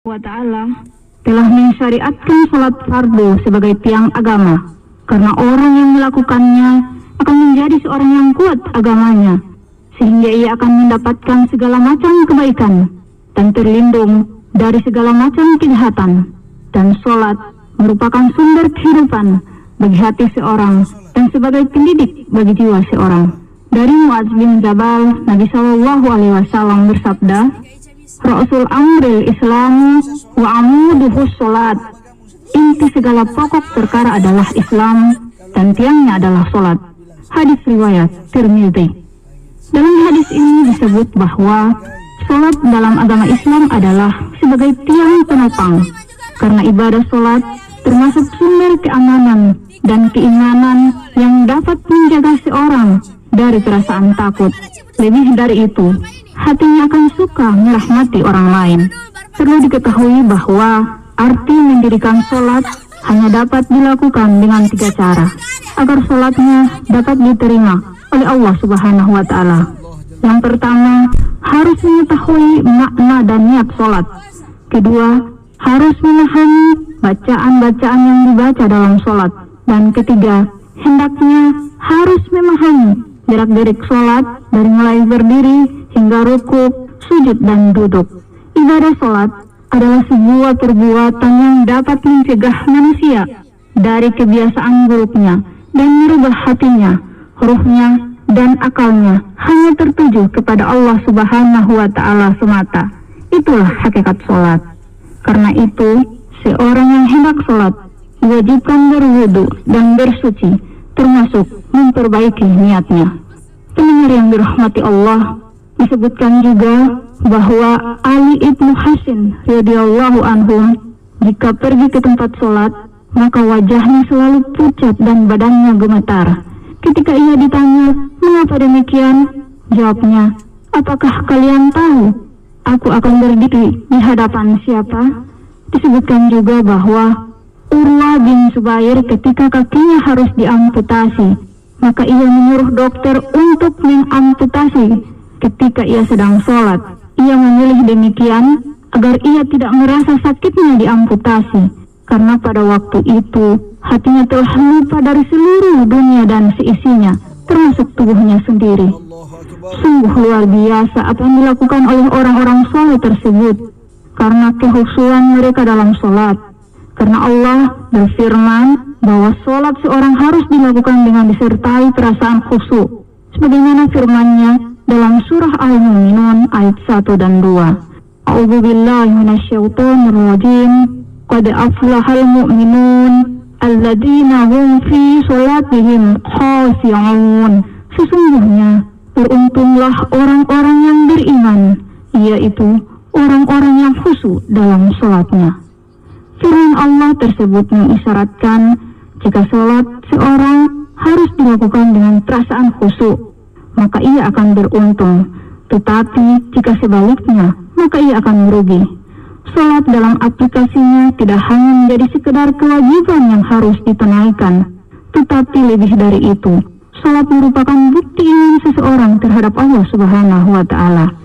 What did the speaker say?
wa ta'ala telah mensyariatkan salat fardu sebagai tiang agama, karena orang yang melakukannya akan menjadi seorang yang kuat agamanya, sehingga ia akan mendapatkan segala macam kebaikan dan terlindung dari segala macam kejahatan. Dan salat merupakan sumber kehidupan bagi hati seorang dan sebagai pendidik bagi jiwa seorang. Dari Mu'adz bin Jabal, Nabi SAW bersabda, Rasul amril Islamu wa amuduhus salat. Inti segala pokok perkara adalah Islam dan tiangnya adalah salat. Hadis riwayat Tirmidzi. Dalam hadis ini disebut bahwa salat dalam agama Islam adalah sebagai tiang penopang, karena ibadah salat termasuk sumber keamanan dan keimanan yang dapat menjaga seorang dari perasaan takut. Lebih dari itu, hatinya akan suka merahmati orang lain. Perlu diketahui bahwa arti mendirikan sholat hanya dapat dilakukan dengan 3 cara agar sholatnya dapat diterima oleh Allah Subhanahu wa Ta'ala. Yang pertama, harus mengetahui makna dan niat sholat. Kedua, harus memahami bacaan-bacaan yang dibaca dalam sholat. Dan ketiga, hendaknya harus memahami gerak-gerik sholat dari mulai berdiri hingga rukuk, sujud, dan duduk. Ibadah sholat adalah sebuah perbuatan yang dapat mencegah manusia dari kebiasaan buruknya dan merubah hatinya, ruhnya, dan akalnya hanya tertuju kepada Allah Subhanahu wa Ta'ala semata. Itulah hakikat sholat. Karena itu, seorang yang hendak sholat diwajibkan berwudu dan bersuci, termasuk memperbaiki niatnya. Pendengar yang dirahmati Allah, disebutkan juga bahwa Ali ibnu Hasin radhiyallahu anhu jika pergi ke tempat sholat, maka wajahnya selalu pucat dan badannya gemetar. Ketika ia ditanya, mengapa demikian? Jawabnya, apakah kalian tahu aku akan berdiri di hadapan siapa? Disebutkan juga bahwa Urwa bin Zubair ketika kakinya harus diamputasi, maka ia menyuruh dokter untuk mengamputasi ketika ia sedang sholat. Ia memilih demikian agar ia tidak merasa sakitnya diamputasi, karena pada waktu itu hatinya telah lupa dari seluruh dunia dan seisinya, termasuk tubuhnya sendiri. Sungguh luar biasa apa yang dilakukan oleh orang-orang soleh tersebut, karena kehusuan mereka dalam sholat. Karena Allah berfirman bahwa sholat seorang harus dilakukan dengan disertai perasaan khusyuk, sebagaimana firman-Nya dalam surah Al-Mu'minun ayat 1 dan 2. A'udzubillahi minasyaitonir rajim. Qad aflahal mu'minun alladzina hum fi sholatihim khashi'un. Sesungguhnya beruntunglah orang-orang yang beriman, yaitu orang-orang yang khusyuk dalam sholatnya. Firman Allah tersebut mengisyaratkan jika sholat seorang harus dilakukan dengan perasaan khusyuk, maka ia akan beruntung. Tetapi jika sebaliknya, maka ia akan merugi. Sholat dalam aplikasinya tidak hanya menjadi sekedar kewajiban yang harus ditunaikan, tetapi lebih dari itu, sholat merupakan bukti iman seseorang terhadap Allah Subhanahu wa Ta'ala.